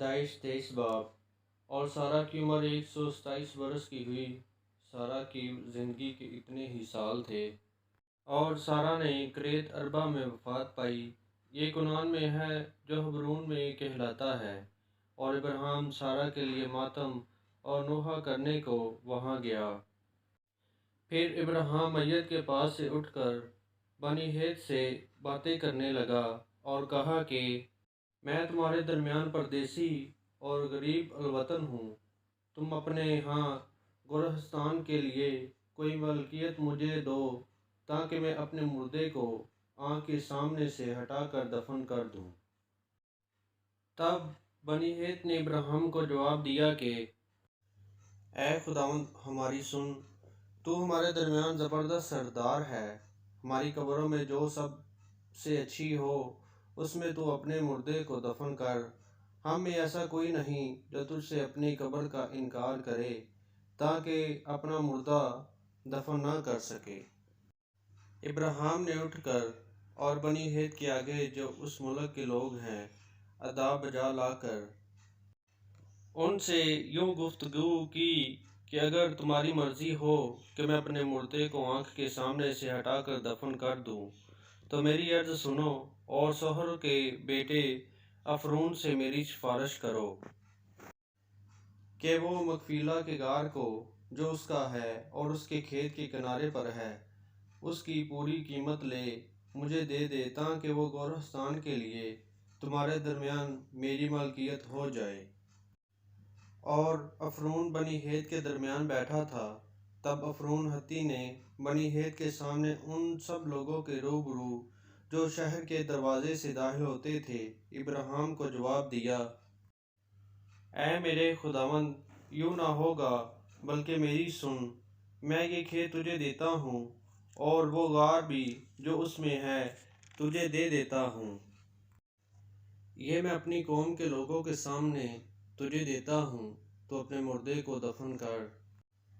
پیدائش 23 باب۔ اور سارہ کی عمر 127 برس کی ہوئی۔ سارہ کی زندگی کے اتنے ہی سال تھے۔ اور سارہ نے کریت اربا میں وفات پائی۔ یہ کنعان میں ہے جو حبرون میں کہلاتا ہے۔ اور ابراہیم سارہ کے لیے ماتم اور نوحہ کرنے کو وہاں گیا۔ پھر ابراہیم میت کے پاس سے اٹھ کر بنی ہیت سے باتیں کرنے لگا اور کہا کہ میں تمہارے درمیان پردیسی اور غریب الوطن ہوں۔ تم اپنے ہاں گورستان کے لیے کوئی ملکیت مجھے دو تاکہ میں اپنے مردے کو آنکھ کے سامنے سے ہٹا کر دفن کر دوں۔ تب بنی ہیت نے ابراہیم کو جواب دیا کہ اے خداوند ہماری سن، تو ہمارے درمیان زبردست سردار ہے۔ ہماری قبروں میں جو سب سے اچھی ہو اس میں تو اپنے مردے کو دفن کر۔ ہم میں ایسا کوئی نہیں جو تجھ سے اپنی قبر کا انکار کرے تاکہ اپنا مردہ دفن نہ کر سکے۔ ابراہیم نے اٹھ کر اور بنی ہیت کے آگے جو اس ملک کے لوگ ہیں ادا بجا لا کر ان سے یوں گفتگو کی کہ اگر تمہاری مرضی ہو کہ میں اپنے مردے کو آنکھ کے سامنے سے ہٹا کر دفن کر دوں تو میری عرض سنو اور سحر کے بیٹے افرون سے میری سفارش کرو کہ وہ مغفیلہ کے غار کو جو اس کا ہے اور اس کے کھیت کے کنارے پر ہے اس کی پوری قیمت لے مجھے دے دے تاکہ وہ گورستان کے لیے تمہارے درمیان میری ملکیت ہو جائے۔ اور افرون بنی ہیت کے درمیان بیٹھا تھا۔ تب افرون ہتی نے بنی ہیت کے سامنے ان سب لوگوں کے روبرو جو شہر کے دروازے سے داخل ہوتے تھے ابراہیم کو جواب دیا، اے میرے خداوند، یوں نہ ہوگا بلکہ میری سن، میں یہ کھیت تجھے دیتا ہوں اور وہ غار بھی جو اس میں ہے تجھے دے دیتا ہوں۔ یہ میں اپنی قوم کے لوگوں کے سامنے تجھے دیتا ہوں، تو اپنے مردے کو دفن کر۔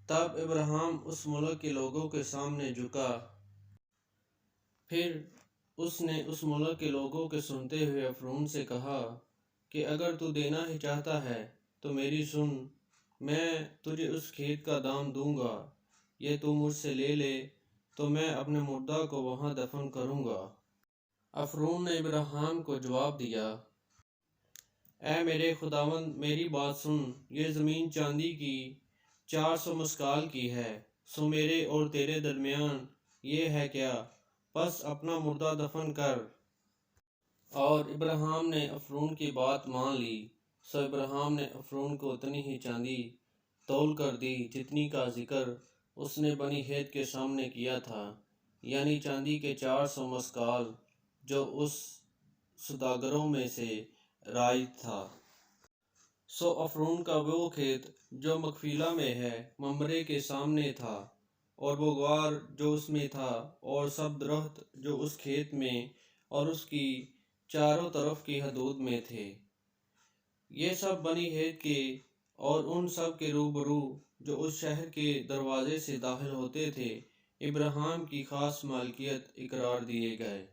تب ابراہیم اس ملک کے لوگوں کے سامنے جھکا۔ پھر اس نے اس ملک کے لوگوں کے سنتے ہوئے افرون سے کہا کہ اگر تو دینا ہی چاہتا ہے تو میری سن، میں تجھے اس کھیت کا دام دوں گا، یہ تو مجھ سے لے لے تو میں اپنے مردہ کو وہاں دفن کروں گا۔ افرون نے ابراہیم کو جواب دیا، اے میرے خداوند میری بات سن، یہ زمین چاندی کی 400 مسکال کی ہے، سو میرے اور تیرے درمیان یہ ہے کیا، پس اپنا مردہ دفن کر۔ اور ابراہیم نے افرون کی بات مان لی، سو ابراہیم نے افرون کو اتنی ہی چاندی تول کر دی جتنی کا ذکر اس نے بنی ہیت کے سامنے کیا تھا، یعنی چاندی کے 400 مسکال جو اس سوداگروں میں سے رائج تھا۔ سو افرون کا وہ کھیت جو مغفیلہ میں ہے ممرے کے سامنے تھا، اور وہ غار جو اس میں تھا، اور سب درخت جو اس کھیت میں اور اس کی چاروں طرف کی حدود میں تھے، یہ سب بنی ہیت کے اور ان سب کے روبرو جو اس شہر کے دروازے سے داخل ہوتے تھے ابراہیم کی خاص مالکیت اقرار دیے گئے۔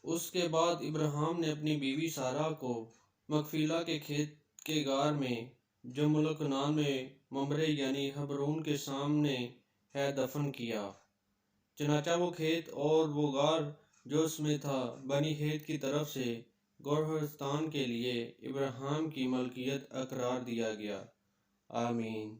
اس کے بعد ابراہیم نے اپنی بیوی سارہ کو مغفیلہ کے کھیت کے غار میں جو ملک کنعان میں ممرے یعنی حبرون کے سامنے ہے دفن کیا۔ چنانچہ وہ کھیت اور وہ غار جو اس میں تھا بنی ہیت کی طرف سے گورستان کے لیے ابراہیم کی ملکیت اقرار دیا گیا۔ آمین۔